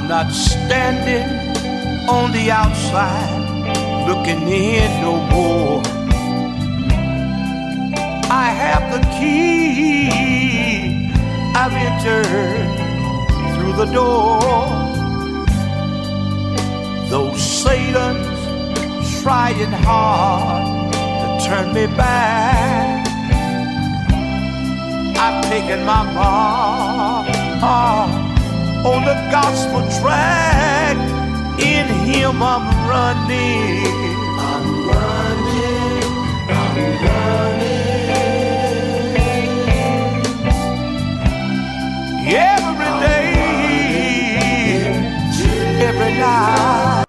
not standing on the outside looking in no more. I have the key. I've entered through the door. Though Satan's trying hard to turn me back, I've taken my mark on the gospel track. In him I'm running. I'm running. I'm running. Every day, every night.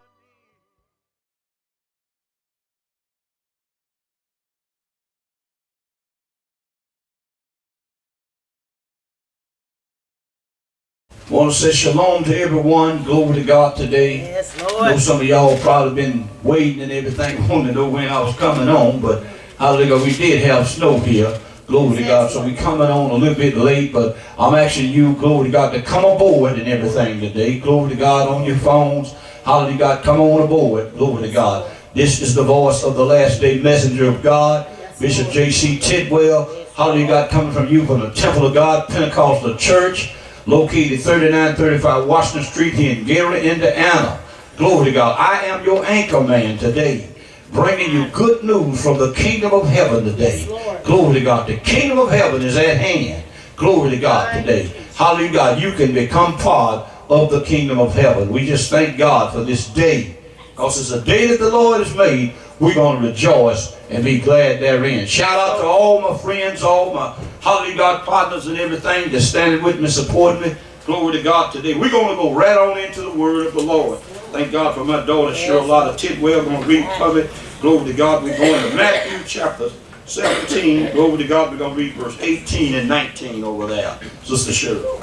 I want to say shalom to everyone. Glory to God today. Yes, Lord. I know some of y'all probably been waiting and everything, wanting to know when I was coming on, but hallelujah, we did have snow here. Glory to God. So we coming on a little bit late, but I'm asking you, glory to God, to come aboard and everything today. Glory to God on your phones. Hallelujah, God, come on aboard. Glory to God. This is the voice of the last day messenger of God, Bishop J.C. Tidwell. Hallelujah, God, coming from you from the Temple of God Pentecostal Church, located 3935 Washington Street here in Gary, Indiana. Glory to God. I am your anchor man today, bringing you good news from the kingdom of heaven today. Glory to God. The kingdom of heaven is at hand. Glory to God today. Hallelujah, God. You can become part of the kingdom of heaven. We just thank God for this day, because it's a day that the Lord has made. We're going to rejoice and be glad therein. Shout out to all my friends, all my hallelujah God partners and everything that's standing with me, supporting me. Glory to God today. We're going to go right on into the word of the Lord. Thank God for my daughter, Charlotte Tidwell, going to read from it. Glory to God. We're going to Matthew chapter 17. Glory to God. We're going to read verse 18 and 19 over there. Sister Cheryl.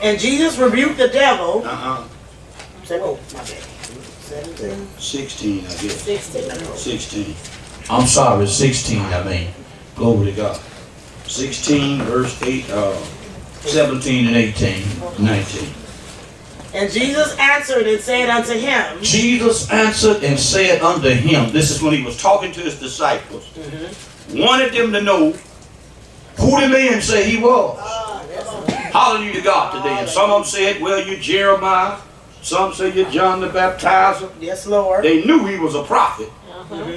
And Jesus rebuked the devil. Oh, my bad. 16, I guess. 16. I'm sorry, 16, I mean. Glory to God. 16, verse 8, 17 and 18, 19. And Jesus answered and said unto him. Jesus answered and said unto him. This is when he was talking to his disciples. Wanted them to know who the men say he was. Hallelujah to God today. And some of them said, well, you're Jeremiah. Some say you're John the Baptizer. Yes, Lord. They knew he was a prophet.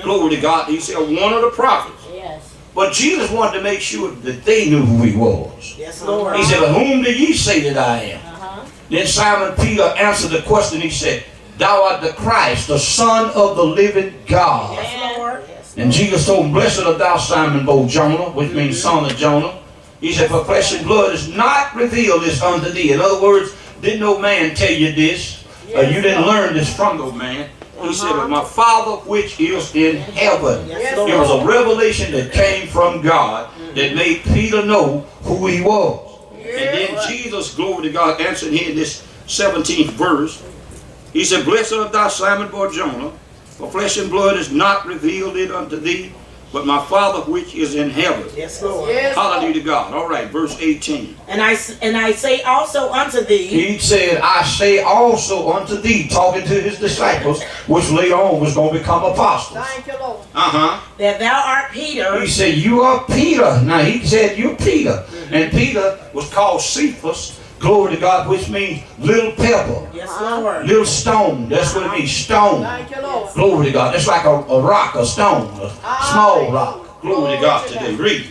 Glory to God. He said one of the prophets. Yes. But Jesus wanted to make sure that they knew who he was. Yes, Lord. He said, but whom do ye say that I am? Then Simon Peter answered the question. He said, thou art the Christ, the Son of the living God. Yes, Lord. And Jesus told him, blessed art thou, Simon Bar-Jonah, which means son of Jonah. He said, for flesh and blood is not revealed this unto thee. In other words, didn't no man tell you this? You didn't learn this from no man. He said, but my Father which is in heaven. Yes, It was a revelation that came from God that made Peter know who he was. And then Jesus, glory to God, answered here in this 17th verse. He said, blessed art thou, Simon Bar-Jonah, for flesh and blood is not revealed it unto thee, but my Father which is in heaven. Yes, Lord. Hallelujah to God. All right, verse 18. And I say also unto thee. He said, I say also unto thee, talking to his disciples, which later on was going to become apostles. Thank you, Lord. That thou art Peter. He said, you are Peter. Now he said, you're Peter. And Peter was called Cephas, glory to God, which means little pebble. Yes, Lord. Little stone. That's what it means, stone. Thank you, Lord. Glory to God. That's like a rock, a stone, a small rock. Glory to God today. Read.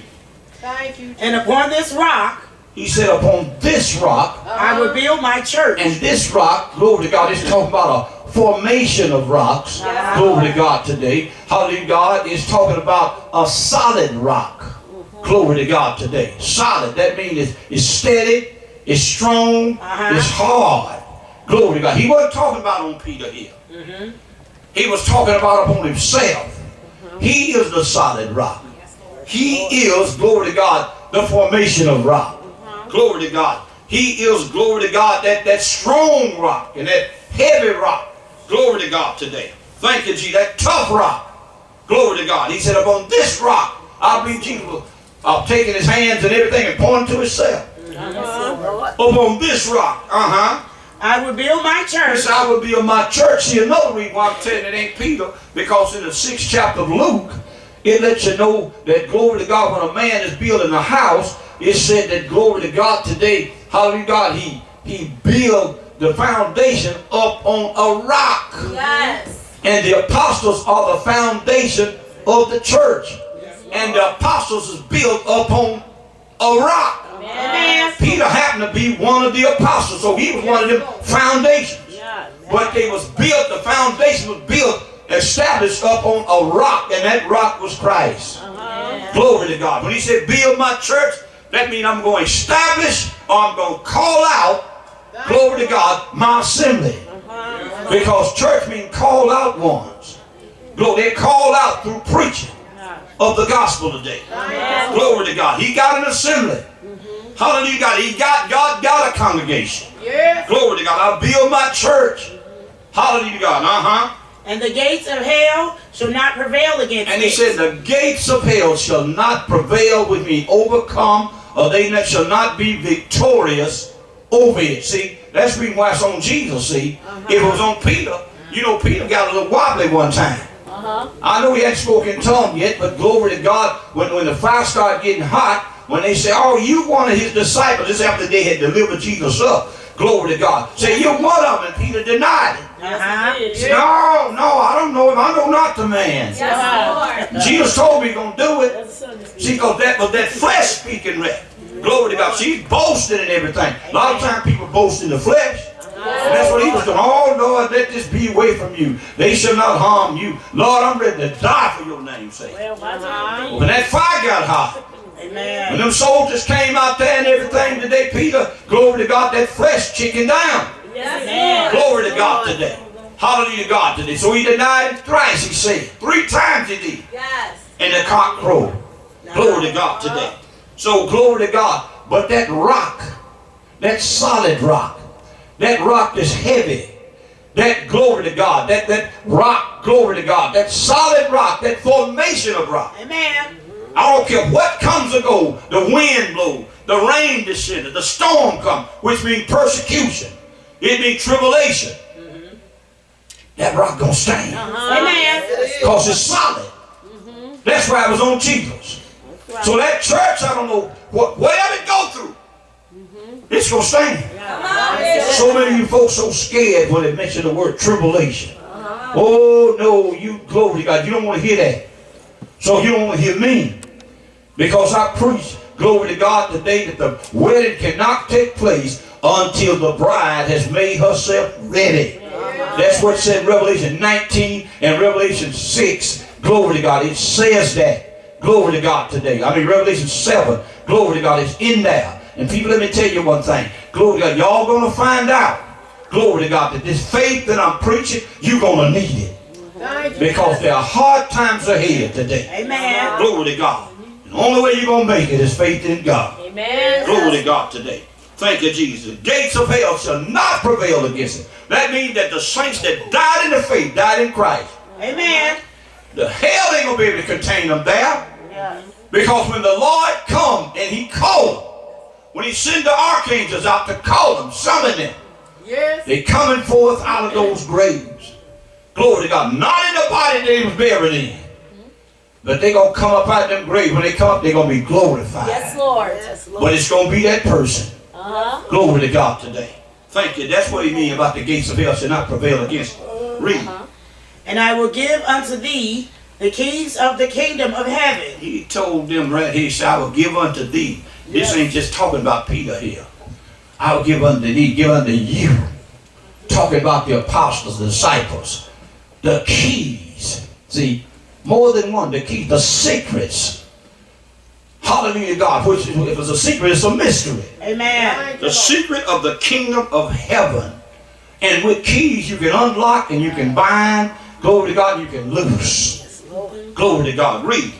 Thank you. And upon this rock, He said, upon this rock, I will build my church. and this rock, glory to God, is talking about a formation of rocks. Glory to God today. Hallelujah. God is talking about a solid rock. Glory to God today. Solid. That means it's steady, it's strong, it's hard. Glory to God. He wasn't talking about on Peter here. He was talking about upon himself. He is the solid rock. He is, glory to God, the formation of rock. Glory to God. He is, glory to God, that strong rock and that heavy rock. Glory to God today. Thank you, Jesus. That tough rock. Glory to God. He said, upon this rock, I believe Jesus was taking his hands and everything and pointing to himself. Upon this rock, I will build my He church. said, I will build my church. See, another reason why I'm telling you it ain't Peter, because in the 6th chapter of Luke, it lets you know that, glory to God, when a man is building a house, it said that, glory to God, today, hallelujah, God, he built the foundation up on a rock. Yes. And the apostles are the foundation of the church. And the apostles is built upon a rock. Amen. Peter happened to be one of the apostles, so he was one of them foundations. But they was built, the foundation was built, established up on a rock, and that rock was Christ. Glory to God. When he said, build my church, that means I'm going to establish, or I'm going to call out, glory to God, my assembly. Because church means call out ones. Glory, they call out through preaching of the gospel today. Glory to God. He got an assembly. Hallelujah. God got a congregation. Glory to God. I'll build my church. Hallelujah, God. And the gates of hell shall not prevail against it. And he said, the gates of hell shall not prevail with me, overcome, or they that shall not be victorious over it. See, that's the reason why it's on Jesus, see. If it was on Peter, you know, Peter got a little wobbly one time. I know he hadn't spoken in tongues yet, but glory to God, when the fire started getting hot, when they say, oh, you one of his disciples, this after they had delivered Jesus up, glory to God. Say, you're one of them, and Peter denied it. Said, no, I don't know him. I know not the man. Jesus told me he's going to do it. See, because that was that flesh speaking right. Glory to God. She's boasting and everything. A lot of times people boast in the flesh. And that's what he was doing. Oh, Lord, let this be away from you. They shall not harm you. Lord, I'm ready to die for your name's sake. When that fire got hot, when them soldiers came out there and everything today, Peter, glory to God, that flesh chickened down. Glory to God today. Hallelujah to God today. So he denied thrice, he said. 3 times he did. And the cock crowed. Glory to God today. So glory to God. But that rock, that solid rock, that rock that's heavy, that glory to God, that rock, glory to God, that solid rock, that formation of rock. Amen. I don't care what comes or goes, the wind blows, the rain descended, the storm comes, which means persecution. It means tribulation. That rock gonna stand. Amen. Because it's solid. That's why it was on Jesus. So that church, I don't know, whatever it go through, it's gonna stand. So many of you folks so scared when they mention the word tribulation. Oh no, you glory to God. You don't want to hear that. So you don't want to hear me. Because I preach, glory to God, today that the wedding cannot take place until the bride has made herself ready. That's what it said in Revelation 19 and Revelation 6. Glory to God. It says that. Glory to God today. I mean Revelation 7. Glory to God. It's in there. And people, let me tell you one thing. Glory to God. Y'all going to find out. Glory to God. That this faith that I'm preaching, you're going to need it. Because there are hard times ahead today. Amen. Glory to God. And the only way you're going to make it is faith in God. Amen. Glory to God today. Thank you, Jesus. The gates of hell shall not prevail against it. That means that the saints that died in the faith, died in Christ. Amen. The hell ain't going to be able to contain them there. Because when the Lord come and he called, when he send the archangels out to call them, summon them, they coming forth out of those graves. Glory to God. Not in the body they was buried in. But they're going to come up out of them graves. When they come up, they're going to be glorified. Yes, Lord. Yes, Lord. But it's going to be that person. Glory to God today. Thank you. That's what he means about the gates of hell shall not prevail against it. Read. And I will give unto thee the keys of the kingdom of heaven. He told them right here, he said, I will give unto thee. This ain't just talking about Peter here. I will give unto thee, give unto you. Talking about the apostles, the disciples. The keys. See, more than one, the keys, the secrets. Hallelujah, God. Which, if it's a secret, it's a mystery. Amen. The secret of the kingdom of heaven. And with keys, you can unlock and you can bind. Glory to God, you can loose. Glory to God. Read.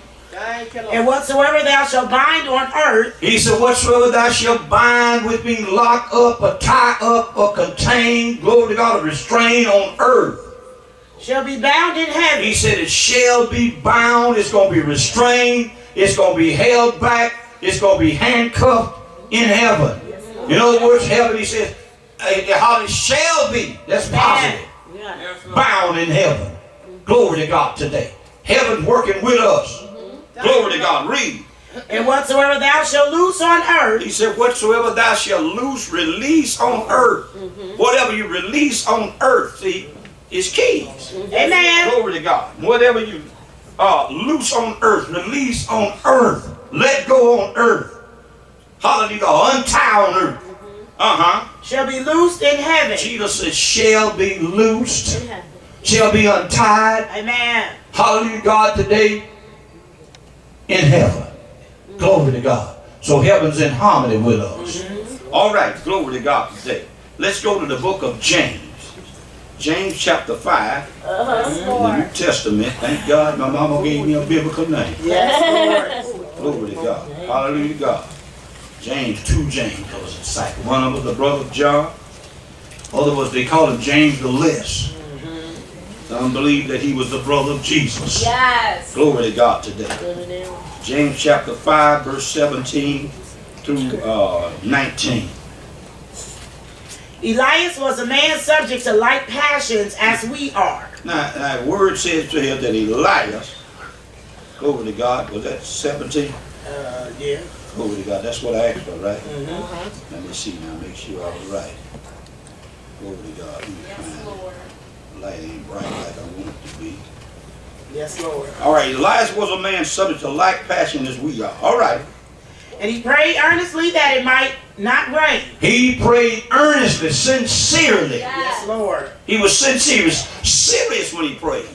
And whatsoever thou shalt bind on earth. He said, whatsoever thou shalt bind with being locked up or tie up or contain, glory to God, or restrain on earth, shall be bound in heaven. He said it shall be bound, it's going to be restrained, it's going to be held back, it's going to be handcuffed in heaven. In other words, heaven, he says, how it shall be. That's positive. Yeah. Bound in heaven. Glory to God today. Heaven's working with us. Glory to God. Read. And whatsoever thou shalt loose on earth. He said, whatsoever thou shalt loose, release on earth. Whatever you release on earth, see, is keys. Amen. Glory to God. Whatever you loose on earth, release on earth, let go on earth. Hallelujah. Untie on earth. Shall be loosed in heaven. Jesus said, shall be loosed, shall be untied. Amen. Hallelujah, God, today in heaven. Glory to God. So heaven's in harmony with us. All right, glory to God today. Let's go to the book of James. James chapter 5. In the New Testament. Thank God my mama gave me a biblical name. Yes, Lord. Glory to God. Hallelujah, God. James, two James was a disciple. One of them was the brother of John. Other was, they called him James the Less. Some believe that he was the brother of Jesus. Yes. Glory to God today. James chapter 5, verse 17 through 19. Elias was a man subject to like passions as we are. Now the word says to him that Elias, glory to God, was that 17? Yeah. Glory to God, that's what I asked for, right? Let me see now, make sure I was right. Glory to God. Yes, Lord. Light ain't bright like I want it to be. Yes, Lord. All right, Elias was a man subject to like passion as we are. All right. And he prayed earnestly that it might not rain. He prayed earnestly, sincerely. Yes, Lord. He was sincere, serious when he prayed.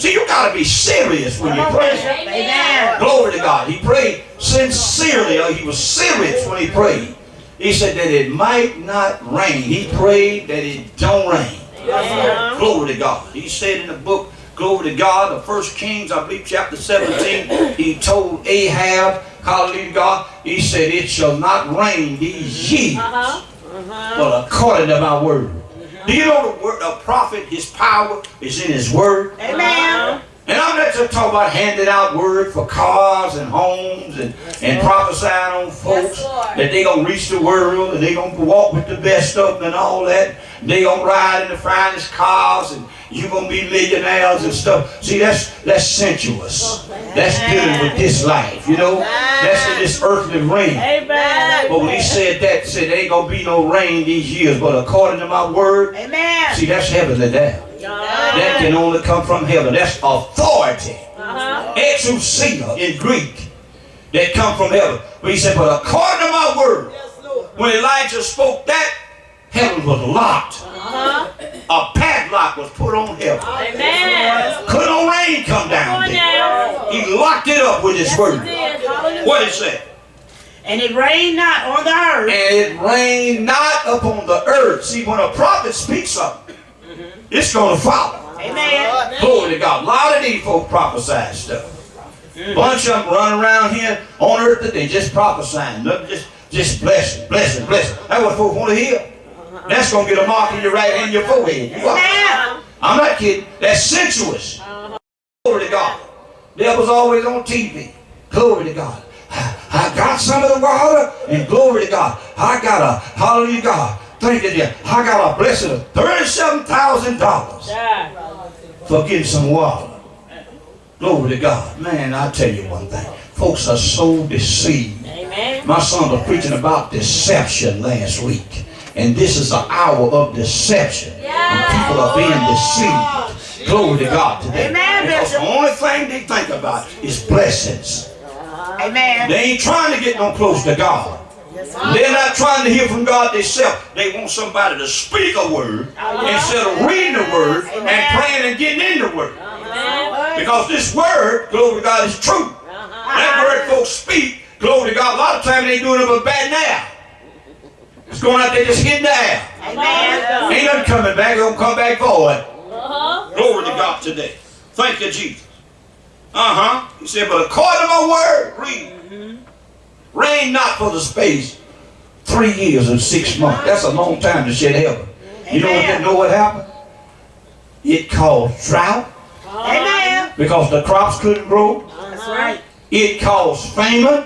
See, you got to be serious when you pray. Amen. Glory to God. He prayed sincerely. He was serious when he prayed. He said that it might not rain. He prayed that it don't rain. Glory to God. He said in the book, glory to God, the 1 Kings, I believe, chapter 17, he told Ahab, hallelujah, God, he said, it shall not rain these years, but according to my word. Do you know the word of prophet, his power is in his word? Amen. And I'm not just talking about handing out word for cars and homes and prophesying on folks that they going to reach the world and they going to walk with the best of them and all that. They going to ride in the finest cars and you going to be millionaires and stuff. See, that's sensuous. That's dealing with this life, you know. That's in this earthly realm. Amen. But when he said that, he said there ain't going to be no rain these years, but according to my word, Amen. see, that's heavenly down. That can only come from heaven. That's authority. Exousia in Greek. That come from heaven. But he said, but according to my word, when Elijah spoke that, heaven was locked. A padlock was put on heaven. Couldn't no rain come down there. He locked it up with his word. What did it say? And it rained not on the earth. And it rained not upon the earth. See, when a prophet speaks something, it's going to follow. Amen. Glory to God. A lot of these folks prophesy stuff. Bunch of them run around here on earth today just prophesying. Just blessing, blessing, blessing. That's what folks want to hear. That's going to get a mark in your right hand and your forehead. Amen. I'm not kidding. That's sensuous. Glory to God. Devil's always on TV. Glory to God. I got some of the water and glory to God. I got a, hallelujah God. Thank you, dear. I got a blessing of $37,000 for getting some water. Glory to God. Man, I'll tell you one thing. Folks are so deceived. Amen. My son was preaching about deception last week. And this is an hour of deception. And people are being deceived. Glory to God today. Amen, Because the Bishop. only thing they think about is blessings. Amen. They ain't trying to get no close to God. They're not trying to hear from God themselves. They want somebody to speak a word instead of reading the word and praying and getting in the word. Because this word, glory to God, is true. That word folks speak, glory to God, a lot of times they doing it with bad now. It's going out there just hitting the air. Amen. Ain't nothing coming back, it'll come back forward. Glory to God today. Thank you, Jesus. He said, but according to my word, read. Rain not for the space 3 years and 6 months. That's a long time to shed heaven. You know what happened? It caused drought. Amen. Because the crops couldn't grow. That's right. It caused famine.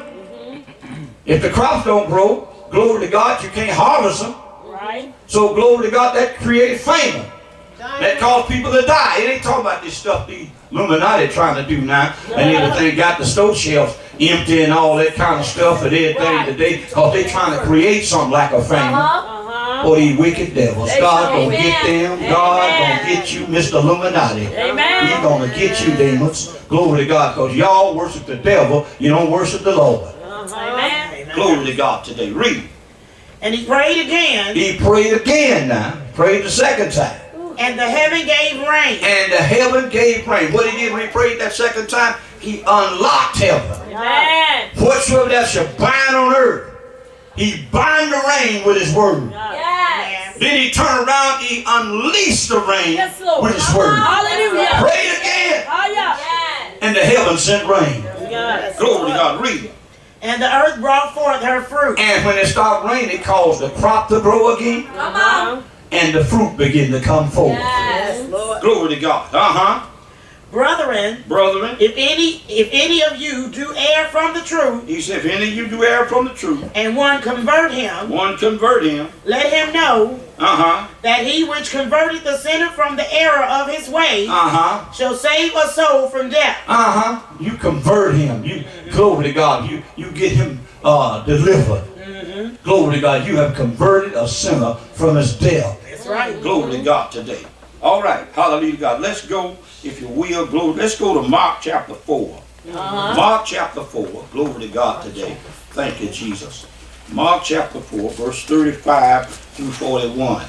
If the crops don't grow, glory to God, you can't harvest them. Right. So glory to God, that created famine. That caused people to die. It ain't talking about this stuff the Illuminati trying to do now. And everything got the store shelves empty and all that kind of stuff and everything today. Because they trying to create something like a famine. For these wicked devils. God gonna get them. God gonna get you, Mr. Illuminati. Amen. He's gonna get you, demons. Glory to God. Because y'all worship the devil. You don't worship the Lord. Amen. Glory to God today. Read. And he prayed again. He prayed again now. Prayed the second time. And the heaven gave rain. And the heaven gave rain. What he did when he prayed that second time? He unlocked heaven. Amen. Whatsoever that shall bind on earth, he bind the rain with his word. Yes. Then he turned around, he unleashed the rain with his word. Hallelujah. Prayed again. Yes. And the heaven sent rain. Yes. Glory to God. Read it. And the earth brought forth her fruit. And when it stopped raining, it caused the crop to grow again. Come on. And the fruit began to come forth. Yes, Lord. Glory to God. Brethren, if any of you do err from the truth, he said, if any of you do err from the truth, and one convert him, let him know that he which converted the sinner from the error of his way shall save a soul from death. You convert him. You glory to God. You get him delivered. Glory to God. You have converted a sinner from his death. That's right. Glory to God today. All right. Hallelujah to God. Let's go, if you will, glory. Let's go to Mark chapter 4. Mark chapter 4. Glory to God today. Thank you, Jesus. Mark chapter 4, verse 35 through 41.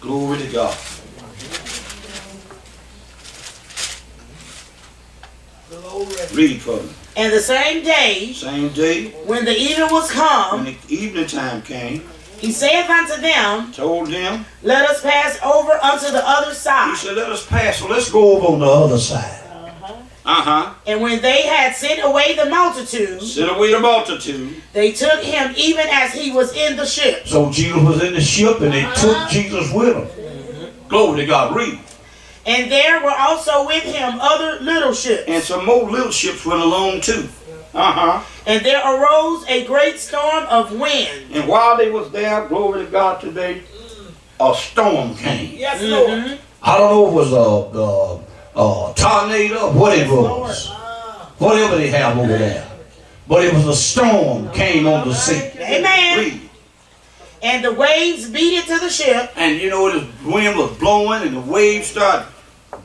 Glory to God. Read for me. And the same day, when the evening was come, when the evening time came, he saith unto them, told them, let us pass over unto the other he side. said, let us pass. So let's go over on the other side. And when they had sent away the multitude, they took him even as he was in the ship. So Jesus was in the ship and they took Jesus with them. Glory to God. Read. And there were also with him other little ships. And some more little ships went along too. And there arose a great storm of wind. And while they was there, glory to God today, a storm came. Yes, Lord. I don't know if it was a tornado, what it was. Whatever they have over there. But it was a storm came on the sea. Amen. Read. And the waves beat into the ship. And you know, the wind was blowing and the waves started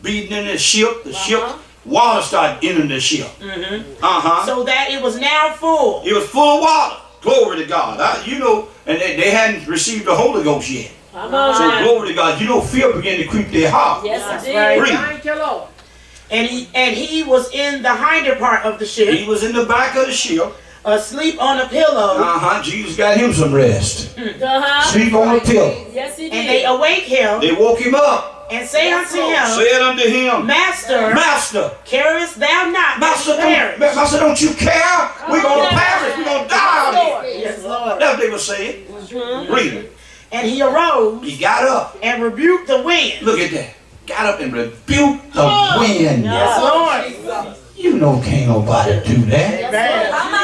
beating in the ship. The ship, water started entering the ship. So that it was now full. It was full of water. Glory to God. You know, and they hadn't received the Holy Ghost yet. So glory to God. You know, fear began to creep their heart. Yes, it did. Read. Thank you, Lord. And he was in the hinder part of the ship. He was in the back of the ship. Asleep on a pillow. Jesus got him some rest. Sleep on a pillow. Yes, he did. And they awake him. They woke him up. And say unto him, Master, carest thou not Master, don't you care? We're going to perish. We're going to die out here. Yes, Lord. That's what they were saying. Read it. And he arose. He got up. And rebuked the wind. Look at that. Got up and rebuked the wind. Yes, Lord. You know can't nobody do that. Come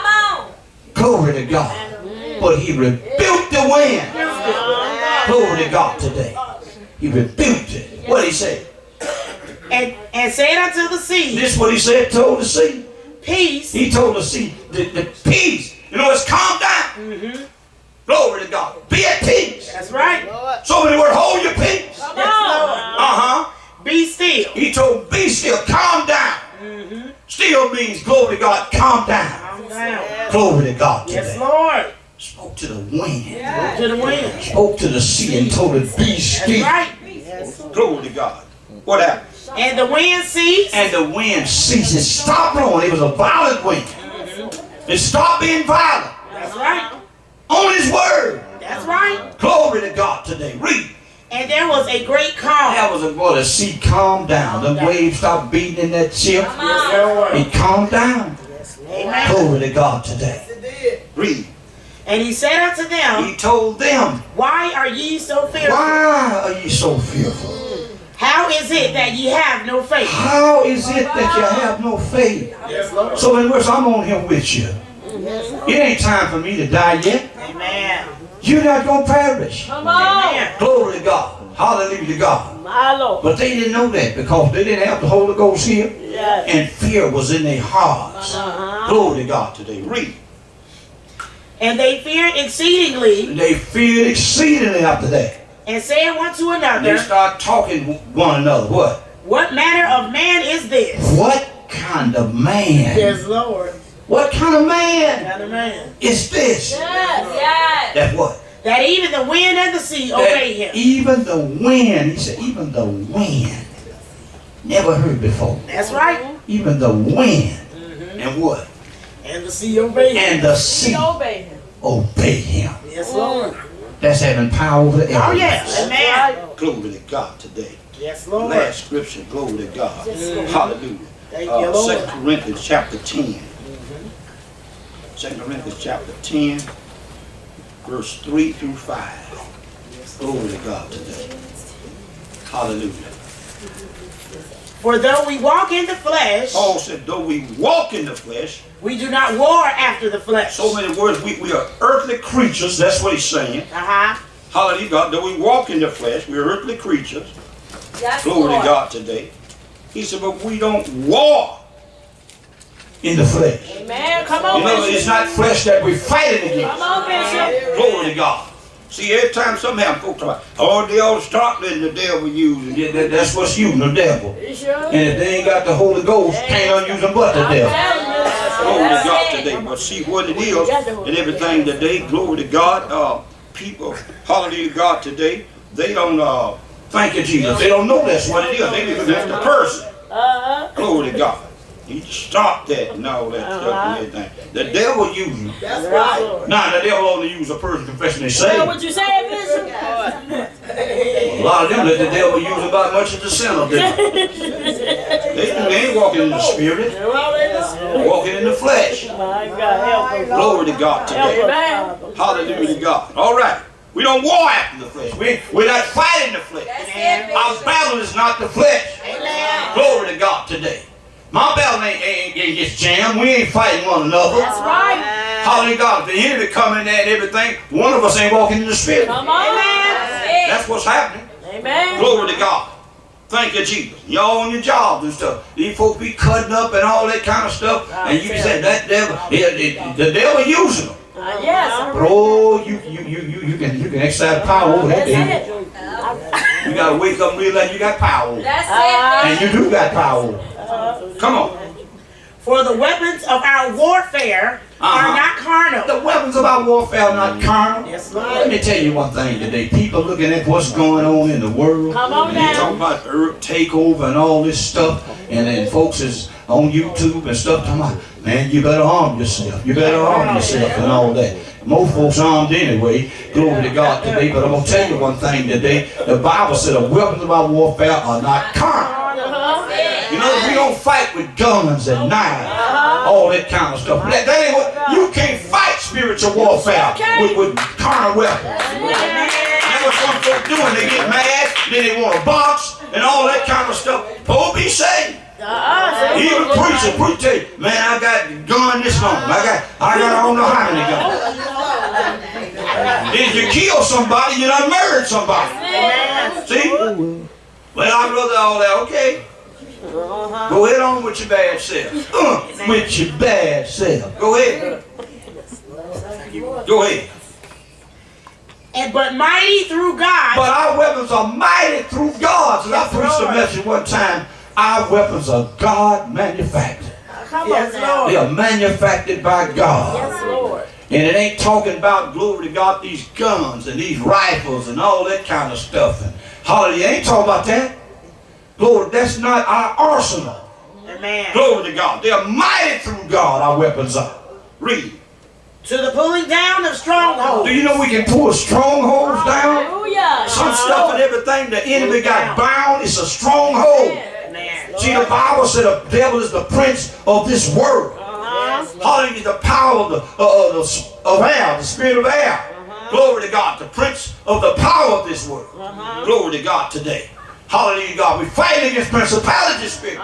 on. Glory to God. But he rebuked the wind. Glory to God today. He rebuked it. What did he say? And said unto the sea. This is what he said, told the sea. Peace. He told the sea, the peace. You know, it's calm down. Glory to God. Be at peace. That's right. So many words, hold your peace. Be still. He told, be still, calm down. Still means, glory to God, calm down. Glory to God today. Yes, Lord. Spoke to the wind. Spoke to the wind. Spoke to the sea and told it, be still. That's right. Glory to God. What happened? And the wind ceased. And the wind ceased. It stopped blowing. It was a violent wind. It stopped being violent. That's right. On his word. That's right. Glory to God today. Read. And there was a great calm. That was the sea calmed down. The waves stopped beating in that ship. It calmed down. Amen. Glory to God today. Read. And he said unto them, he told them, why are ye so fearful? Why are ye so fearful? How is it that ye have no faith? How is it that you have no faith? Yes, Lord. So in words, I'm on here with you. It ain't time for me to die yet. Amen. You're not going to perish. Come on. Amen. Glory to God. Hallelujah to God. My Lord. But they didn't know that because they didn't have the Holy Ghost here. Yes. And fear was in their hearts. Glory to God today. Read. And they feared exceedingly, They feared exceedingly after that. and said one to And they another, start talking one another. What? what manner of man is this? What kind of man? Yes, Lord. What kind of man Kind of man. is this? Yes. That what? That even the wind and the sea obey him. Even the wind. He said, even the wind. Never heard before. That's right. Even the wind. And what? And the sea obey him. And the sea Obey him. obey him. Yes, Lord. That's having power over the Oh, elements. yes. Amen. Glory to God today. Yes, Lord. Last scripture, glory to God. Hallelujah. Thank you, Lord. 2 Corinthians chapter 10. 2 Corinthians chapter 10, verse 3 through 5. Glory to God today. Hallelujah. For though we walk in the flesh, Paul said, though we walk in the flesh, we do not war after the flesh. so many words, we are earthly creatures. That's what he's saying. Hallelujah, God. Though we walk in the flesh, we are earthly creatures. Yes, Glory Lord. to God today. He said, but we don't war in the flesh. Amen. Come on, You know, Bishop. it's not flesh that we're fighting against. Come on, Bishop. Glory to God. See, every time something happens, folks talk about, oh, the old Stockton the devil using. Yeah, that's what's using, the devil. And if they ain't got the Holy Ghost, can't use them but the devil. Glory to God today. But see what it is and everything today, glory to God. People, hallelujah to God today, they don't, thank you, Jesus. They don't know that's what it is. They think that's the person. Glory to God. He stopped that and all that stuff and everything. The devil uses them. That's right. Now, the devil only uses a person confessing they say. What you say, Bishop? A lot of them let the devil use about much of the sinner. They ain't walking in the spirit, walking in the flesh. My God, help us. Glory to God today. Amen. Hallelujah to God. All right. We don't war after the flesh. We're not fighting the flesh. Our battle is not the flesh. Glory to God today. My battle ain't just jammed. We ain't fighting one another. That's right. Hallelujah God. If the enemy come in there and everything, one of us ain't walking in the spirit. Come on. That's what's happening. Amen. Glory to God. Thank you, Jesus. Y'all on your jobs and stuff. These folks be cutting up and all that kind of stuff. And you can say that devil, the devil using them. Yes. But oh, you can exercise power over that devil. You gotta wake up and realize you got power over it. And you do got power over it. Come on. For the weapons of our warfare are not carnal. The weapons of our warfare are not carnal. Yes, Lord. Let me tell you one thing today. People looking at what's going on in the world. Come on and they now. talking about earth takeover and all this stuff. And then folks is on YouTube and stuff talking about, man, you better arm yourself. You better arm yourself and all that. Most folks armed anyway. Glory to God today. But I'm going to tell you one thing today. The Bible said the weapons of our warfare are not carnal. You know, we don't fight with guns and knives, all that kind of stuff. That ain't what, you can't fight spiritual warfare with carnal weapons. That's what some folks doing. They get mad, then they want to box and all that kind of stuff. Oh, be saved. Even preacher, man, I got the gun this long. I don't know how many guns. If you kill somebody, you done murdered somebody. See? Well, I'd rather all that. Okay. Go ahead on with your bad self. With your bad self. Go ahead. Go ahead. But mighty through God. But our weapons are mighty through God. So I preached a message one time. Our weapons are God manufactured. Yes, Lord. They are manufactured by God. Yes, Lord. And it ain't talking about, glory to God, these guns and these rifles and all that kind of stuff. And hallelujah, ain't talking about that. Glory, that's not our arsenal. Amen. Glory to God. They are mighty through God, our weapons are. Read. To the pulling down of strongholds. Do you know we can pull strongholds down? Hallelujah. Some stuff and everything the enemy got bound is a stronghold. Amen. See, the Bible said the devil is the prince of this world. Hallelujah, the power of air, the spirit of air. Glory to God, the prince of the power of this world. Glory to God today. Hallelujah, God. We're fighting against principalities, spirit.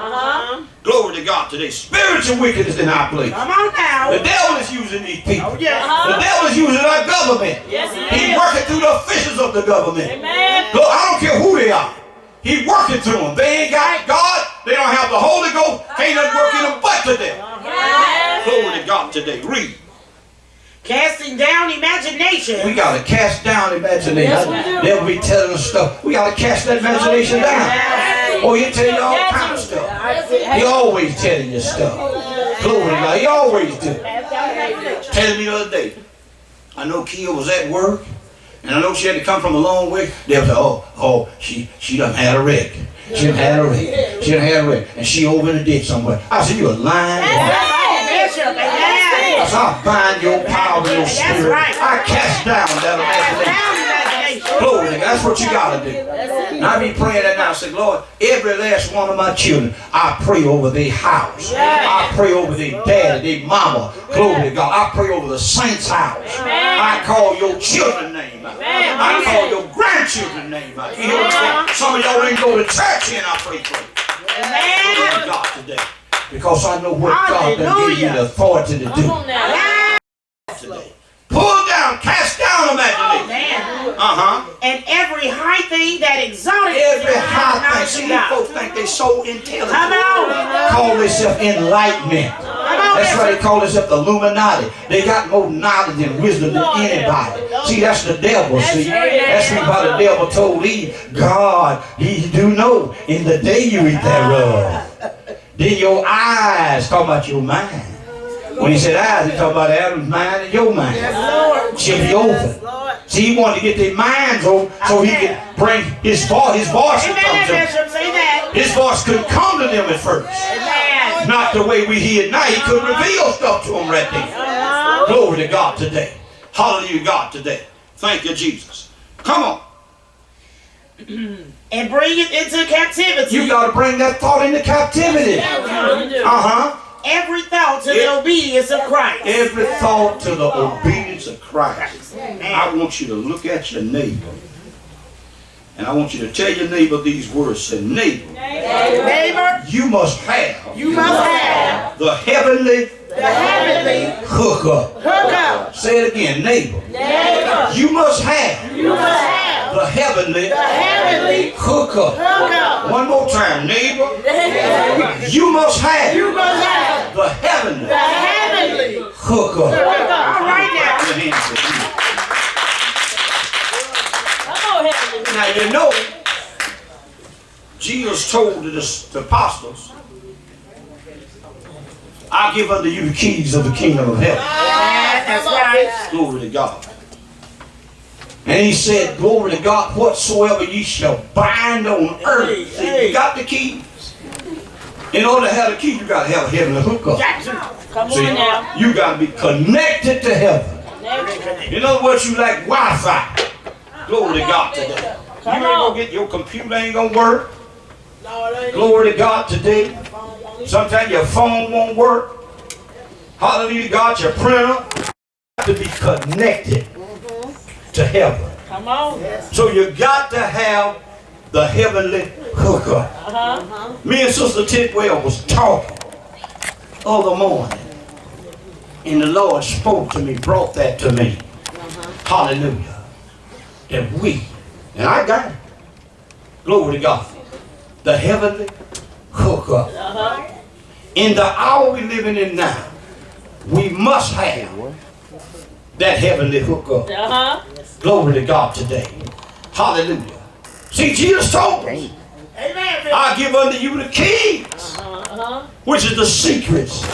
Glory to God today. Spiritual wickedness in our place. Come on now. The devil is using these people. Oh, yes. The devil is using our government. Yes, he He's is. working through the officials of the government. Amen. Look, I don't care who they are. He's working through them. They ain't got God. They don't have the Holy Ghost. Can't nothing work in them but the devil. Glory to God today. Read. Casting down imagination. We got to cast down imagination. Yes, we do. They'll be telling us stuff. We got to cast that imagination down. Oh, he'll tell you all kind of stuff. He always telling you stuff. Glory to God. He always do. Telling me the other day, I know Kia was at work, and I know she had to come from a long way. They'll say, oh, she done had a wreck. She done had a wreck. She done had a wreck. And she over in the ditch somewhere. I said, you a lying. I said, I bind your power and your spirit. I cast down that imagination. Glory to God. That's what you got to do. And I be praying that now. I say, Lord, every last one of my children, I pray over their house. I pray over their daddy, their mama. Glory to God. I pray over the saints' house. I call your children's name out. I call your grandchildren's name out. You hear what I'm saying? Some of y'all didn't go to church and I pray for you. Glory to God today. Because I know what God has given you the authority to do. Today. Pull down, cast down imagination. And every high thing that exalted every high thing. See, these folks think they so intelligent. Come on. Call themselves enlightenment. That's why they call themselves the Illuminati. They got more knowledge and wisdom than anybody. See, that's the devil. See, that's why the devil told Eve, God, he do know in the day you eat thereof. Then your eyes, talk about your mind. When he said eyes, he talked about Adam's mind and your mind. She'll be open. See, he wanted to get their minds open so he could bring his voice could come to them. His voice couldn't come to them at first. Not the way we hear it now. He could reveal stuff to them right there. Glory to God today. Hallelujah, God today. Thank you, Jesus. Come on. And bring it into captivity. You got to bring that thought into captivity. Every thought to the obedience of Christ. Every thought to the obedience of Christ. I want you to look at your neighbor. And I want you to tell your neighbor these words. Say, neighbor. Neighbor. You must have. You must have. The heavenly. The heavenly. Hookup. Hookup. Say it again, neighbor. Neighbor. You must have. You must have. The heavenly. The heavenly. Hookup. Hookup. One more time, neighbor. You must have. You must have. The heavenly. The heavenly. Hookup. All right now. Your hands are here. Come on, heavenly. Now you know, Jesus told the apostles, I give unto you the keys of the kingdom of heaven. That's right. Glory to God. And he said, glory to God, whatsoever ye shall bind on earth. See, you got the keys. In order to have the key, you got to have a heavenly hookup. Come See, on now. you got to be connected to heaven. In other words, you like Wi-Fi. Glory to God today. You ain't going to get your computer ain't going to work. Glory to God today. Sometimes your phone won't work. Hallelujah to God, your printer. You have to be connected to heaven. Come on. So you got to have the heavenly hookup. Me and Sister Tidwell was talking other morning. And the Lord spoke to me, brought that to me. Hallelujah. That we, and I got it. Glory to God. The heavenly hookup. In the hour we're living in now, we must have that heavenly hookup. Glory to God today. Hallelujah. See, Jesus told us, I give unto you the keys, which is the secrets.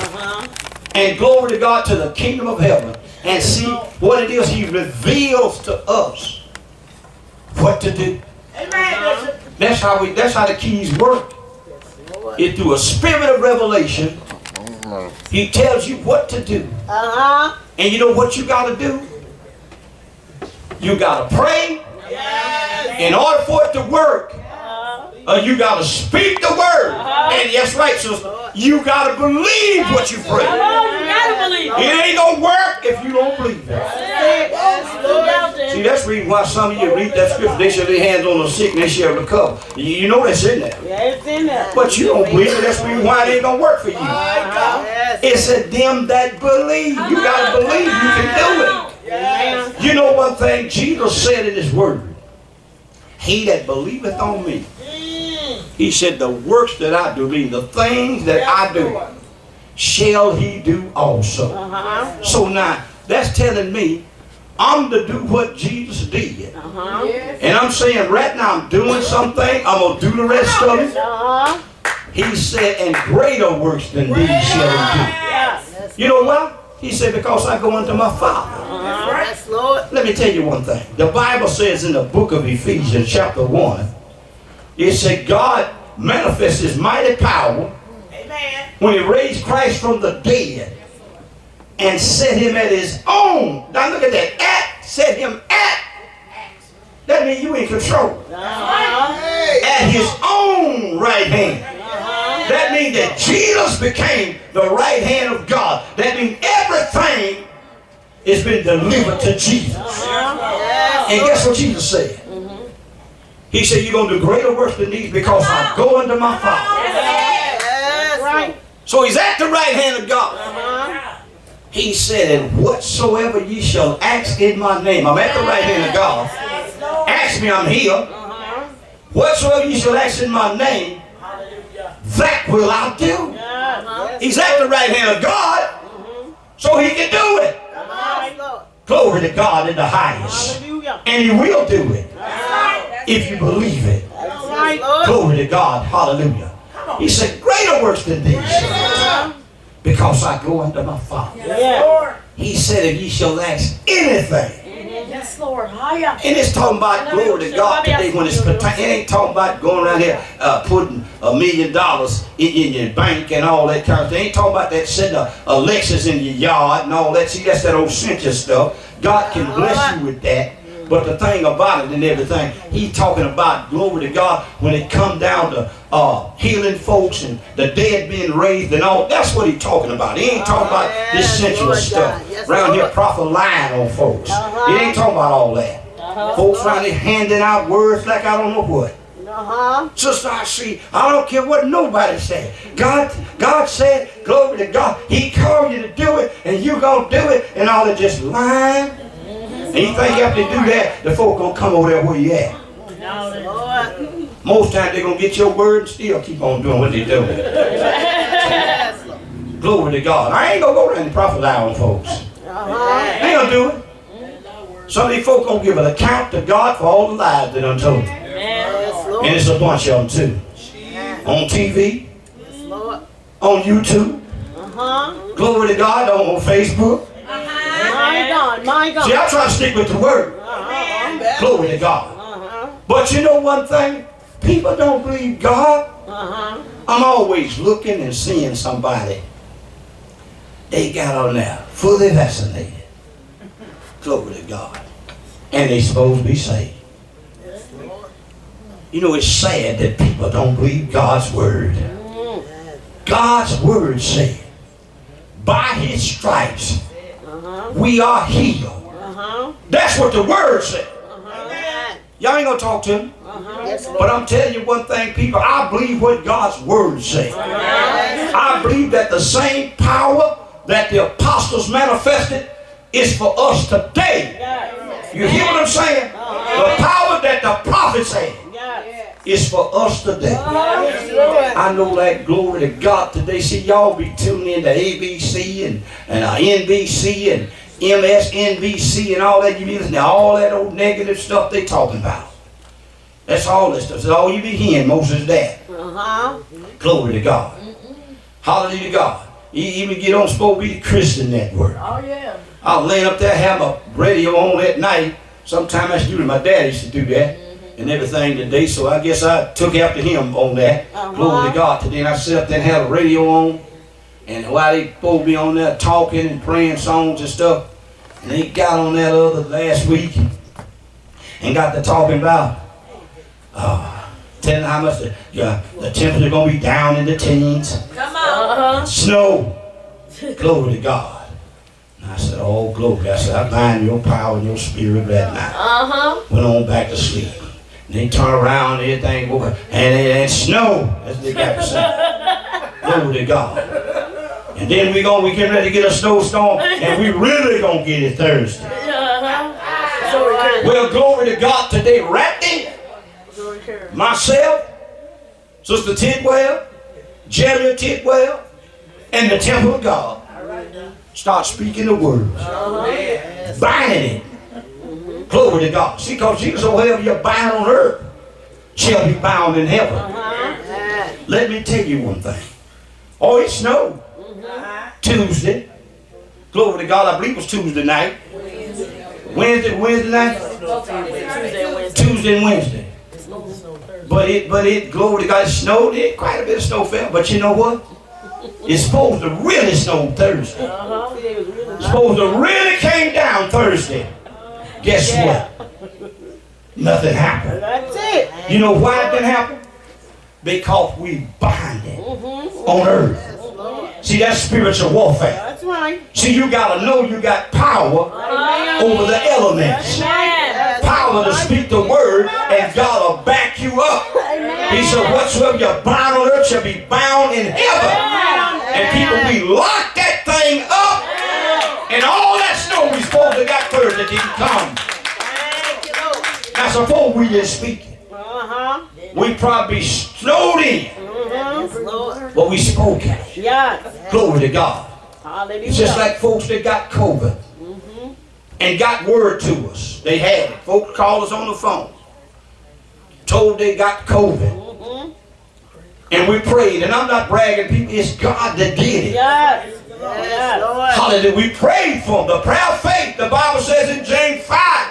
And glory to God to the kingdom of heaven. And see what it is he reveals to us what to do. That's how the keys work. It's through a spirit of revelation. He tells you what to do. And you know what you got to do? You got to pray. In order for it to work, you got to speak the word. And yes, right, sister. You got to believe what you pray. You gotta believe It ain't going to work if you don't believe it. it. See, See, that's the reason why some of you read that scripture. They shall lay hands on the sick and they shall recover. You know that's in there. Yeah, it's in there. But you don't believe it. That's the reason why it ain't going to work for you. It's a them that believe. You got to believe you can do it. Yes. You know one thing Jesus said in his word. He that believeth on me. He said the works that I do, mean the things that I do, shall he do also. So now, that's telling me I'm to do what Jesus did. And I'm saying right now I'm doing something. I'm going to do the rest of it. He said, and greater works than these shall he do. You know what? He said, because I go unto my Father. Yes, Lord. Let me tell you one thing. The Bible says in the book of Ephesians chapter 1, it said God manifests his mighty power when he raised Christ from the dead and set him at his own. Now look at that. Set him at. That means you in control. At his own right hand. That means that Jesus became the right hand of God. That means everything has been delivered to Jesus. And guess what Jesus said? He said, you're going to do greater works than these because I go unto my Father. Right. So he's at the right hand of God. He said, and whatsoever ye shall ask in my name. I'm at the right hand of God. Ask me, I'm here. Whatsoever ye shall ask in my name, that will I do. He's at the right hand of God, so he can do it. Glory to God in the highest. And he will do it if you believe it. Glory to God. Hallelujah. He said, greater works than these, because I go unto my Father. He said, if ye shall ask anything. Yes, Lord. Higher. And it's talking about glory to God today when it's pertaining. It ain't talking about going around here putting $1 million in your bank and all that kind of thing. It ain't talking about that sitting a Lexus in your yard and all that. See, that's that old Cynthia stuff. God can bless you with that. But the thing about it and everything, he's talking about glory to God when it come down to healing folks and the dead being raised and all. That's what he's talking about. He ain't talking about this sensual stuff. Around here, prophet lying on folks. He ain't talking about all that. Folks around here handing out words like I don't know what. Sister, I don't care what nobody said. God said, glory to God, he called you to do it and you gonna do it, and all that just lying. And you think after you do that, the folk gonna come over there where you at. Most times they're gonna get your word and still keep on doing what they do. Glory to God. I ain't gonna go around and prophesy on folks. I ain't gonna do it. Some of these folk gonna give an account to God for all the lies they done told. And it's a bunch of them too. On TV, on YouTube, glory to God, on Facebook. My God. See, I try to stick with the word. Glory to God. But you know one thing? People don't believe God. I'm always looking and seeing somebody. They got on there, fully vaccinated. Glory to God. And they supposed to be saved. You know, it's sad that people don't believe God's word. God's word said, by his stripes, we are healed. That's what the word said. Y'all ain't gonna talk to him. But I'm telling you one thing, people, I believe what God's word said. I believe that the same power that the apostles manifested is for us today. You hear what I'm saying? The power that the prophets had is for us today. I know that, glory to God, today. See, y'all be tuning in to ABC and NBC and MSNBC and all that. You be listening to all that old negative stuff they talking about. That's all this stuff. That's all you be hearing most of that. Glory to God. Hallelujah to God. You even get on supposed to be the Christian Network. Oh, yeah. I was laying up there, have a radio on at night. Sometimes I used to do it. My dad used to do that and everything today. So I guess I took after him on that. Glory to God. Today and I sat up there and had a radio on. And while they supposed to be on there talking and praying songs and stuff, and they got on that other last week and got to talking about telling how much the temperature going to be down in the teens. Come on. Snow. Glory to God. Now, I said, oh, glory. I said, I bind your power and your spirit right now. Went on back to sleep. And they turn around and everything over. And snow. That's what they got to say. Glory to God. And then we get ready to get a snowstorm. And we really gonna get it Thursday. Well, glory to God today. Ratney, myself, Sister Tidwell, Jerry Tidwell, and the temple of God start speaking the words, binding it. Glory to God. See, because Jesus, whatever you bind on earth shall be bound in heaven. Let me tell you one thing. Oh, it snowed Tuesday. Glory to God. I believe it was Tuesday night. Wednesday night? Tuesday and Wednesday. But it, glory to God, it snowed. It quite a bit of snow fell. But you know what? It's supposed to really snow Thursday. It's supposed to really came down Thursday. Guess what? Nothing happened. That's it. You know why it didn't happen? Because we bind it on earth. See, that's spiritual warfare. That's right. See, you got to know you got power over the elements. Power to speak the word, and God will back you up. He said, whatsoever you bind on earth shall be bound in heaven. And people, we lock that thing up, and all that snow we supposed to got Thursday didn't come. Now, suppose we didn't speak it. We probably snowed in. But we spoke it. Glory to God. It's just like folks that got COVID and got word to us. They had it. Folks called us on the phone. Told they got COVID. And we prayed. And I'm not bragging people. It's God that did it. Hallelujah. We prayed for them. The prayer of faith. The Bible says in James 5.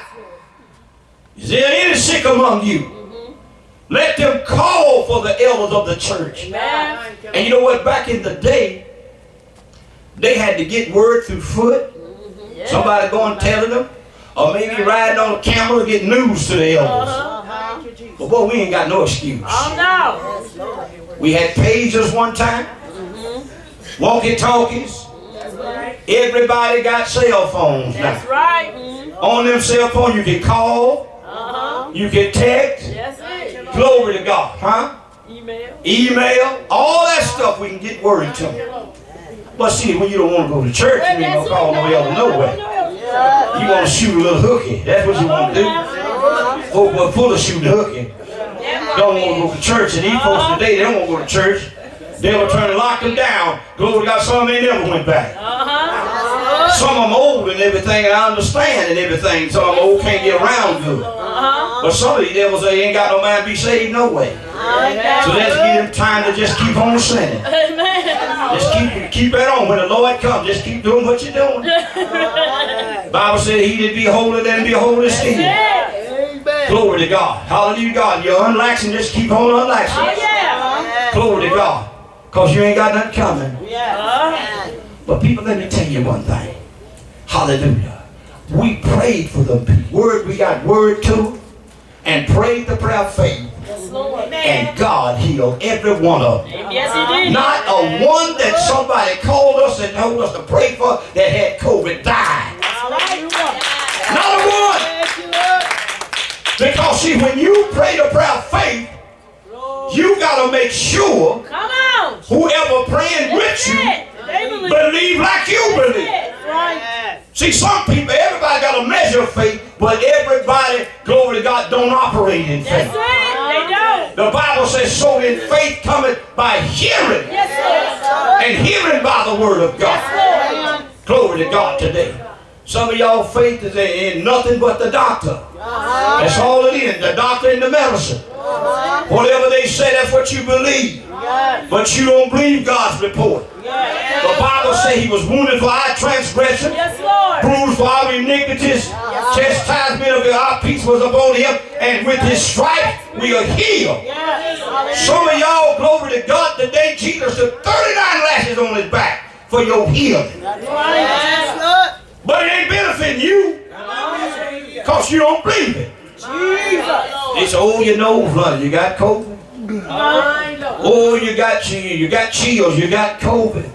Is there any sick among you? Let them call for the elders of the church. Amen. And you know what? Back in the day, they had to get word through foot. Somebody going telling them. Or maybe riding on a camel to get news to the elders. But boy, we ain't got no excuse. We had pagers one time. Walkie-talkies. Everybody got cell phones now. That's right. On them cell phones you can call. You can text. Glory to God, huh? Email, all that stuff we can get word to them. But see, when you don't want to go to church, you ain't gonna call no elder nowhere. You want to shoot a little hooky. That's what you want to do. Folks were full of shooting hooky. Don't want to go to church, and these folks today, they don't want to go to church. They'll turn and lock them down. Glory to God, some of them never went back. Some of them old and everything, and I understand and everything. Some of them old can't get around good. But some of these devils, they ain't got no mind to be saved no way. So let's give them time to just keep on sinning. Just keep that on. When the Lord comes, just keep doing what you're doing. The Bible said he that be holy, then be holy still. Glory to God. Hallelujah, God. You're unlaxing, just keep on unlaxing. Glory to God. Because you ain't got nothing coming. But people, let me tell you one thing. Hallelujah. We prayed for them people. We got word to and prayed the prayer of faith. And God healed every one of them. Yes, he did. Not a one that somebody called us and told us to pray for that had COVID died. Not a one. Because see, when you pray the prayer of faith, you got to make sure whoever praying with you believe like you believe. See, some people, everybody got a measure of faith, but everybody, glory to God, don't operate in faith. They don't. The Bible says, so in faith cometh by hearing, and hearing by the word of God. Glory to God today. Some of y'all faith is in nothing but the doctor. That's all it is, the doctor and the medicine. Whatever they say, that's what you believe. But you don't believe God's report. The Bible says he was wounded for our transgression, bruised for our iniquities, chastisement of our peace was upon him, and with his stripes we are healed. Some of y'all, glory to God, today Jesus took 39 lashes on his back for your healing. But it ain't benefiting you because you don't believe it. They say, oh, your nose running, you got COVID. Oh, you got chills, you got COVID.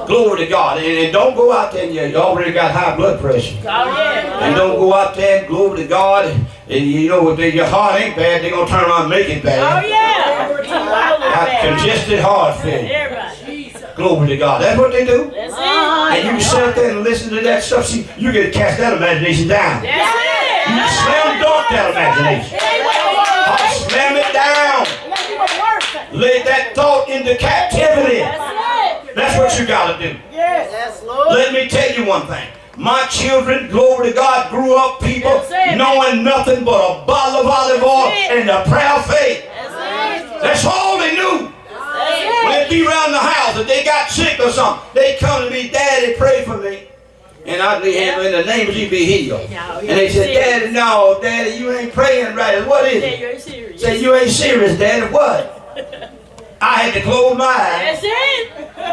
Glory to God. And don't go out there and you already got high blood pressure. And don't go out there and glory to God. And you know, if your heart ain't bad, they're going to turn around and make it bad. Got congested heart failure. Glory to God. That's what they do. And you sit up there and listen to that stuff. See, you get to cast that imagination down. You slam dunk that imagination. Slam it down. Lay that thought into captivity. That's what you got to do. Let me tell you one thing. My children, glory to God, grew up people knowing nothing but a bottle of olive oil and the prayer of faith. That's all they knew. When they be around the house, if they got sick or something, they come to me, Daddy, pray for me. And I'd be in the name of Jesus, be healed. And they said, Daddy, no, Daddy, you ain't praying right. What is it? You ain't serious. Say, you ain't serious, Daddy. What? I had to close my eyes,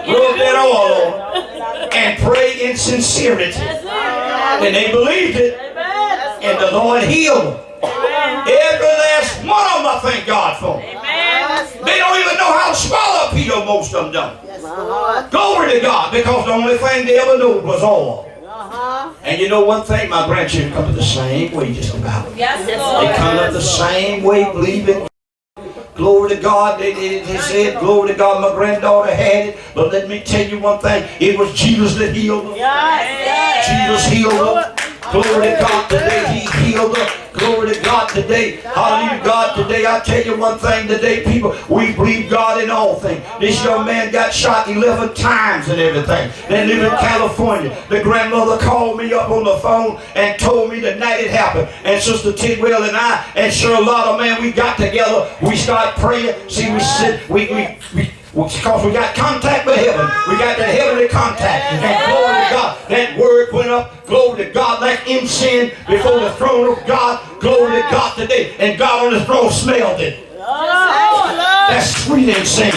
rub that oil on, and pray in sincerity. And they believed it, and the Lord healed them. Every last one of them, I thank God for. They don't even know how to swallow a pill, most of them don't. Glory to God, because the only thing they ever knew was oil. And you know one thing, my grandchildren come up the same way just about. They come up the same way, believing. Glory to God, they said, glory to God, my granddaughter had it. But let me tell you one thing, it was Jesus that healed her. Jesus healed her. Glory to God, today he healed her. Glory to God today. Hallelujah, God today. I tell you one thing today, people, we believe God in all things. This young man got shot 11 times and everything. They live in California. The grandmother called me up on the phone and told me the night it happened. And Sister Tidwell and I, and Charlotta, man, we got together. We started praying. See, we said, because we got contact with heaven. We got that heavenly contact. And glory to God, that word went up, glory to God, like incense before the throne of God. Glory to God today. And God on the throne smelled it. That's sweet incense.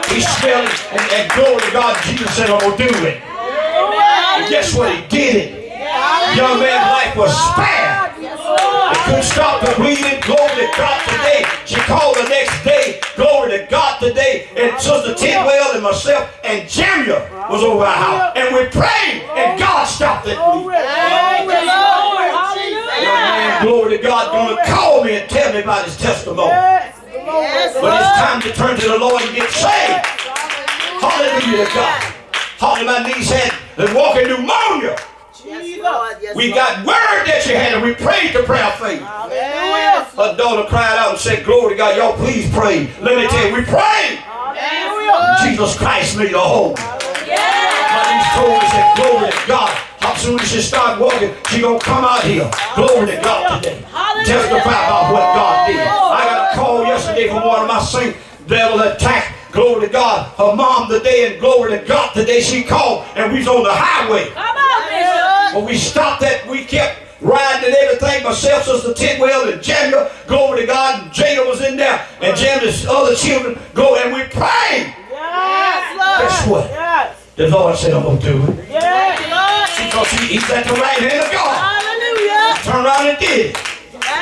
He smelled it. And glory to God, Jesus said, I'm going to do it. And guess what? He did it. Young man's life was spared. It couldn't stop the bleeding. Glory to God today. She called the next day. Glory to God today. And Sister Tidwell and myself and Jamia was over our house. And we prayed and God stopped it. Glory to God, going to call me and tell me about his testimony. But it's time to turn to the Lord and get saved. Hallelujah to God. Hallelujah, my niece had walking pneumonia. We got word that she had, and we prayed the prayer of faith. Her daughter cried out and said, glory to God, y'all please pray. Let me tell you, we prayed. Jesus Christ made her whole. My niece told me, said, glory to God. How soon as she start walking, she gonna come out here. Glory to God today. Testify about what God did. I got a call yesterday from one of my saints. Devil attacked. Glory to God. Her mom today, and glory to God today, she called, and we was on the highway. But we stopped that. We kept riding and everything. Myself, Sister Tidwell, and Jamia. Glory to God. And Jada was in there, and Jamia's other children go, and we prayed. Guess what? The Lord said, I'm going to do it. Because he's at the right hand of God. Hallelujah. Turned around and did it.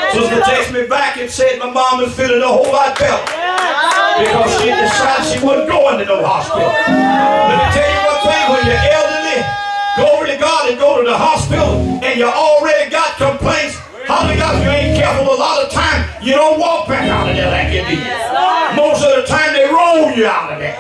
Sister texted me back and said my mom is feeling a whole lot better. Because she decided she wasn't going to no hospital. Let me tell you one thing, when you're elderly, glory to God, and go to the hospital, and you already got complaints, hallelujah, if you ain't careful, a lot of times you don't walk back out of there like you did. Most of the time they roll you out of there.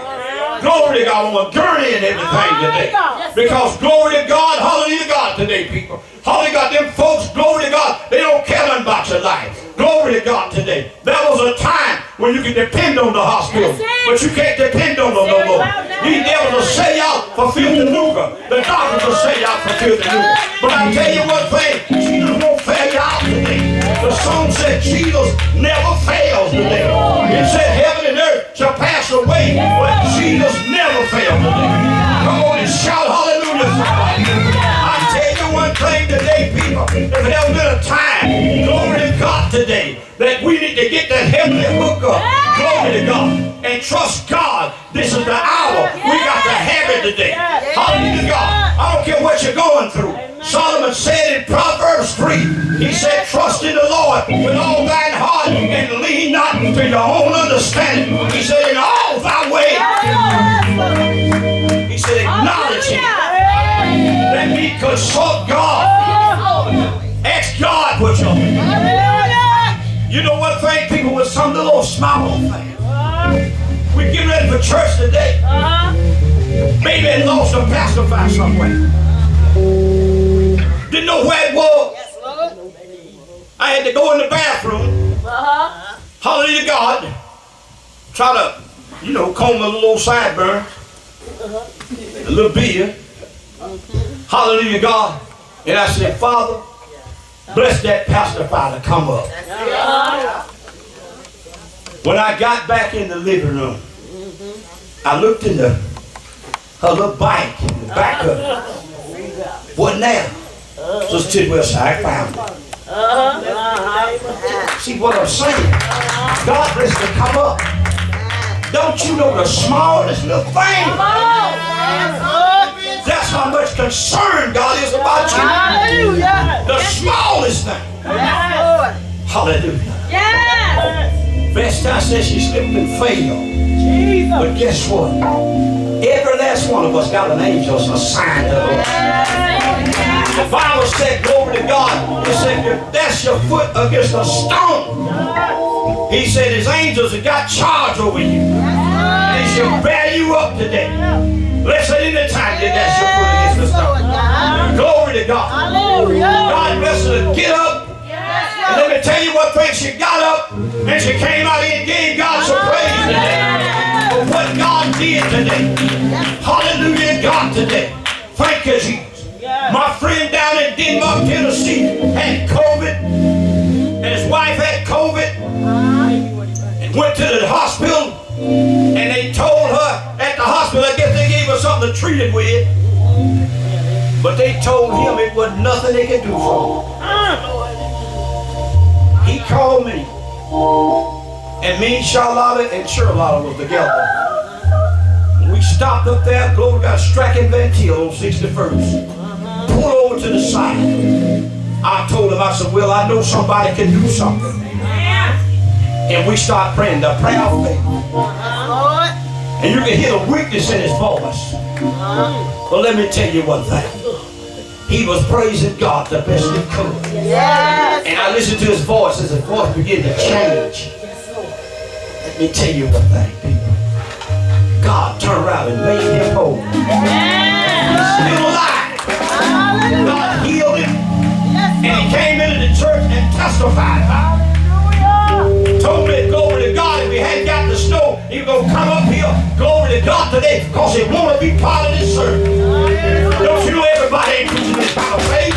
Glory to God, on a gurney and everything today. Because glory to God, hallelujah to God today, people. Hallelujah God, them folks, glory to God, they don't care nothing about your life. Glory to God today. There was a time when you could depend on the hospital, but you can't depend on them no more. These devils will sell you out for filthy lucre. The doctors will sell you out for filthy lucre. But I tell you one thing, Jesus won't fail you out today. The song said Jesus never fails today. It said heaven and earth shall pass away, but Jesus never fails today. Come on and shout hallelujah. I tell you one thing today, people, if there ever been a time, glory to God today, that we need to get that heavenly hook up, glory to God, and trust God. This is the hour. We got to have it today. Hallelujah to God. I don't care what you're going through. Solomon said in Proverbs 3, he said, trust in the Lord with all thine heart and lean not to your own understanding. He said, in all thy ways. He said, need to consult God. Ask God what you're doing. You know one thing, people with some little small thing. We get ready for church today. Maybe it lost a pacifier somewhere. Didn't know where it was. I had to go in the bathroom. Hallelujah to God. Try to, comb a little sideburn. A little beard. Hallelujah to God. And I said, Father, bless that pacifier to come up. When I got back in the living room, I looked in her little bike in the back of it. Wasn't there. So Tidwell said, I found it. See what I'm saying? God bless to come up. Don't you know the smallest little thing? That's how much concern God is about you. The smallest thing. Hallelujah. Vesta says she slipped and fell. But guess what? Every last one of us got an angel assigned to us. The Bible said, glory to God, it said, if that's your foot against a stone, he said his angels have got charge over you. They shall bear you up today. Listen, anytime that that's your foot against the stone. Glory to God. God bless her to get up. And let me tell you what thing, she got up and she came out and gave God some praise today for what God did today. Hallelujah, God today. Thank you, Jesus. My friend down in Denmark, Tennessee had COVID, and his wife had COVID, and went to the hospital, and they told her at the hospital, I guess they gave her something to treat it with, but they told him it was nothing they could do for him. He called me, and me, Charlotte, and Charlotte was together. We stopped up there, glory to God, striking Van Til on 61st. Pulled over to the side. I told him, I said, well, I know somebody can do something. And we start praying the prayer of faith. And you can hear the weakness in his voice. But let me tell you one thing. He was praising God the best he could. And I listened to his voice as his voice began to change. Let me tell you one thing, people. God turned around and made him whole. He's still alive. God healed him. And he came into the church and testified about it. Told me, glory to God, if we hadn't got the snow, he was going to come up here, glory to God today, because he want to be part of this service. Don't you know everybody ain't preaching this kind of faith?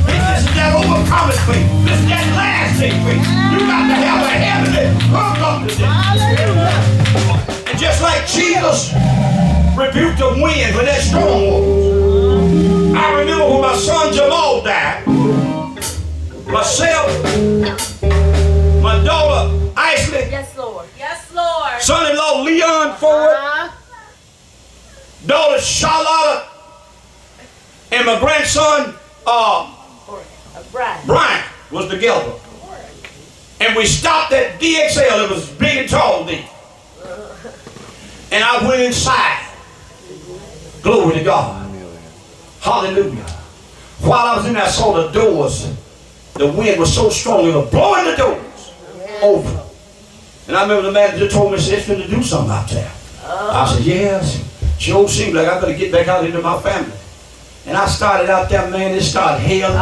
This is that overcoming faith. This is that lasting faith. You got to have a heavenly hook up to this. And just like Jesus rebuked the wind when that storm was. I remember when my son Jamal died. Myself, my daughter Ashley. Yes, Lord. Yes, Lord. Son-in-law Leon Ford. Daughter Charlotte. And my grandson Brian was together. And we stopped at DXL. It was big and tall then. And I went inside. Glory to God. Hallelujah. While I was in there, I saw the doors. The wind was so strong, it was blowing the doors open. And I remember the manager told me, it's going to do something out there. I said, yes. Sure seemed like I better get back out into my family. And I started out there, man, it started hailing.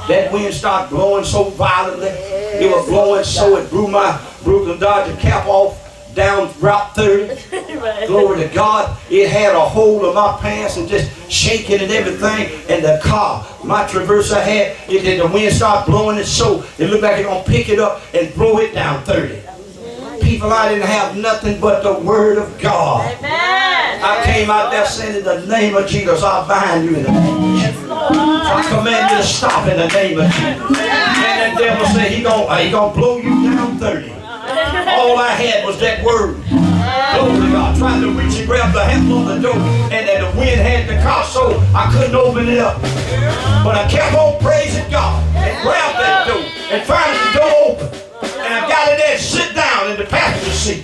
That wind started blowing so violently. It was blowing so it blew my Brooklyn Dodger cap off down Route 30. Glory to God. It had a hold of my pants and just shaking and everything. And the car, my Traverse I had, the wind started blowing it so it looked like it gonna pick it up and blow it down 30. People, I didn't have nothing but the word of God. Amen. I came out there saying, in the name of Jesus, I'll bind you in the name of Jesus. I command you to stop in the name of Jesus. And that devil said, he gonna blow you down 30. All I had was that word. Glory to God. Trying to reach and grab the handle on the door. And then the wind had the car so I couldn't open it up. But I kept on praising God and grabbed that door. And finally the door opened. And I got in there and sit down in the passenger seat.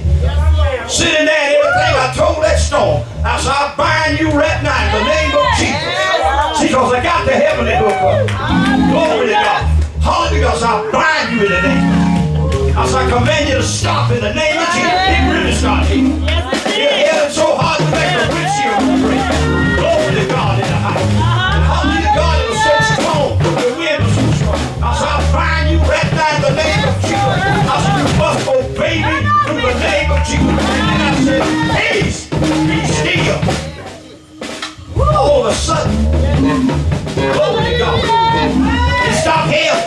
Sitting there and everything, I told that storm, I said, I bind you right now in the name of Jesus. See, because because I got the heavenly hook up. Glory to God. Hallelujah. Because I bind you in the name of Jesus. As I command you to stop in the name of Jesus. It really start here. You're headed so hard to make the windshield break. Glory to God in the house. And hallelujah, God, it was so strong. The wind was so strong. As I bind you right now in the name of Jesus. I said, you must obey me through the name of Jesus. And I said, peace, be still. All of a sudden, glory to God. It stopped hell.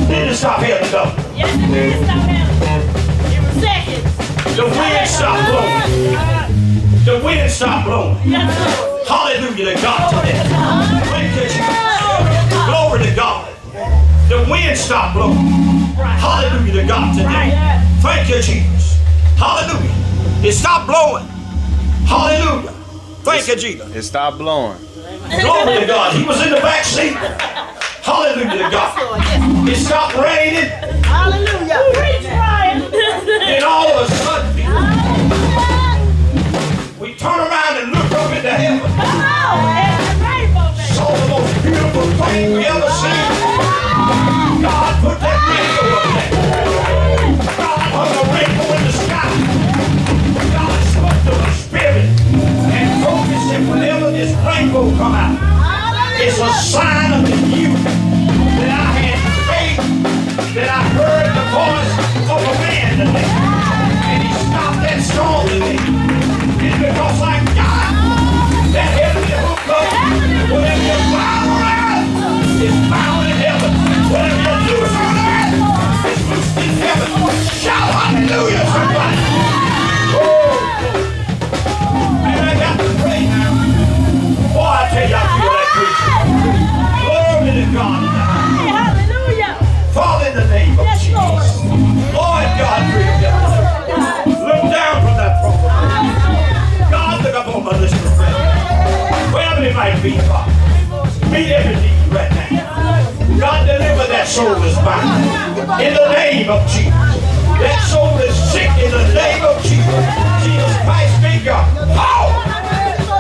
Didn't stop hell, though. Yes, it did stop happening. In seconds. The wind stopped blowing. The wind stopped blowing. Hallelujah to God today. Thank you, Jesus. Glory to God. The wind stopped blowing. Hallelujah to God today. Thank you, Jesus. Hallelujah. It stopped blowing. Hallelujah. Thank you, Jesus. It stopped blowing. Glory to God. He was in the back seat. Hallelujah to God. It stopped raining. Hallelujah. And all of a sudden, we turn around and look up into heaven. Saw the most beautiful thing we ever seen. God put that rainbow up there. God hung a rainbow in the sky. God spoke to the Spirit and told me, said, whenever this rainbow come out, it's a sign of you that I had faith, that I heard the voice of a man today. And he stopped that storm today. And because I got that heavenly hook up, whatever you bound on earth is bound in heaven. Whatever you loose on earth is loosed in heaven. Shout hallelujah, somebody. Oh, man, I got to pray now. Boy, I tell you, I feel that preaching. Glory to God. Hallelujah. Father, in the name of Jesus. Lord God, bring them. Look down from that throne. God, look up on my list of friends. Wherever it might be, Father. Meet every need right now. God, deliver that soul that's bound. In the name of Jesus. That soul is sick in the name of Jesus. Jesus Christ, be God. Power.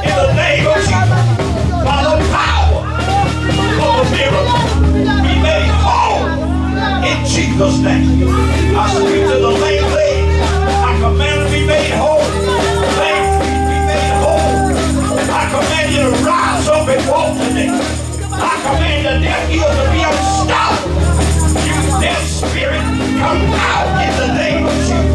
In the name of Jesus. By the power of a miracle. Be made whole. In Jesus' name. I speak to the lame legs. I command to be made whole. Lame feet be made whole. I command you to rise up and walk today. I command the deaf ears to be unstopped. You deaf spirit, come out in the name of Jesus.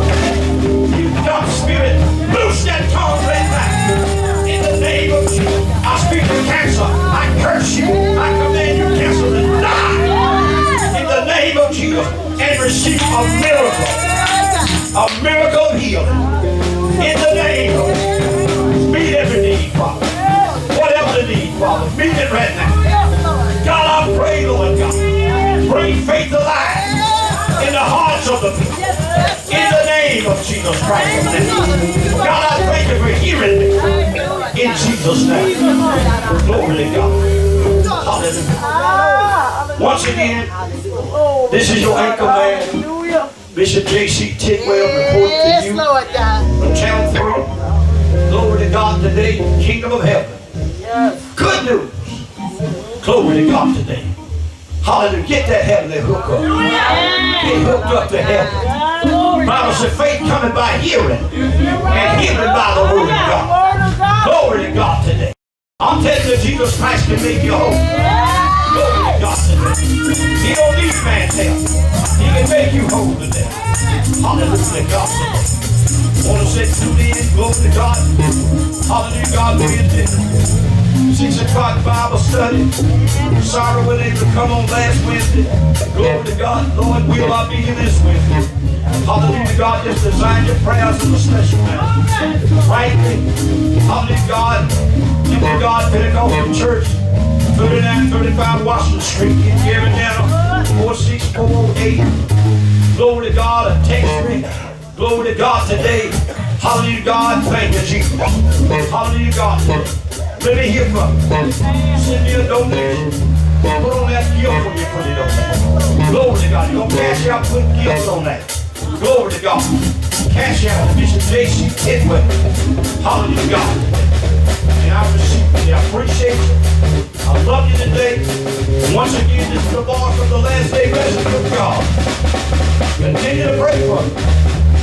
You dumb spirit, loose that tongue right now. In the name of Jesus. I speak to cancer. I curse you. I command you, cancer, to die. In the name of Jesus. And receive a miracle. A miracle of healing. In the name of Jesus. Meet every need, Father. Whatever the need, Father. Meet it right now. God, I pray, Lord God. Bring faith alive in the hearts of the people. In the name of Jesus Christ. God, I thank you for hearing me. In Jesus' name. Glory to God. Hallelujah. Once again, this is your anchor man, Bishop J.C. Tidwell, reporting to you from Channel 3. Glory to God today, Kingdom of Heaven. Good news. Glory to God today. Hallelujah. Get that heavenly hook up. Get hooked up to heaven. Bible said faith coming by hearing, and hearing by the word of God. Glory to God today. I'm telling you, Jesus Christ can make you whole. Glory to God today. He don't need man's help. He can make you whole today. Hallelujah to God today. Want to sit through the end. Glory to God. Hallelujah, God, we're in 6 o'clock Bible study. Sorry we weren't able to come on last Wednesday. Glory to God. Lord, will I be here this Wednesday? Hallelujah, God, just design your prayers in a special manner. Rightly. Hallelujah, God. Temple God, Pentecostal Church, 3935 Washington Street in Indiana, 46408. Glory to God, a text me. Glory to God today. Hallelujah, God. Thank you, Jesus. Hallelujah, God. Let me hear from you. Send me a donation. Put on that gift when you put it on there. Glory to God. You're going to cash out, put gifts on that. Glory to God. Cash out to Bishop J.C. Tidwell. Hallelujah, God. And I receive it. I appreciate you. I love you today. Once again, this is the voice of the last day message of God. Continue to pray for me.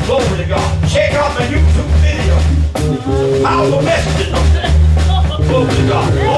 Glory to God. Check out my YouTube video. Powerful messages on there. Glory to God.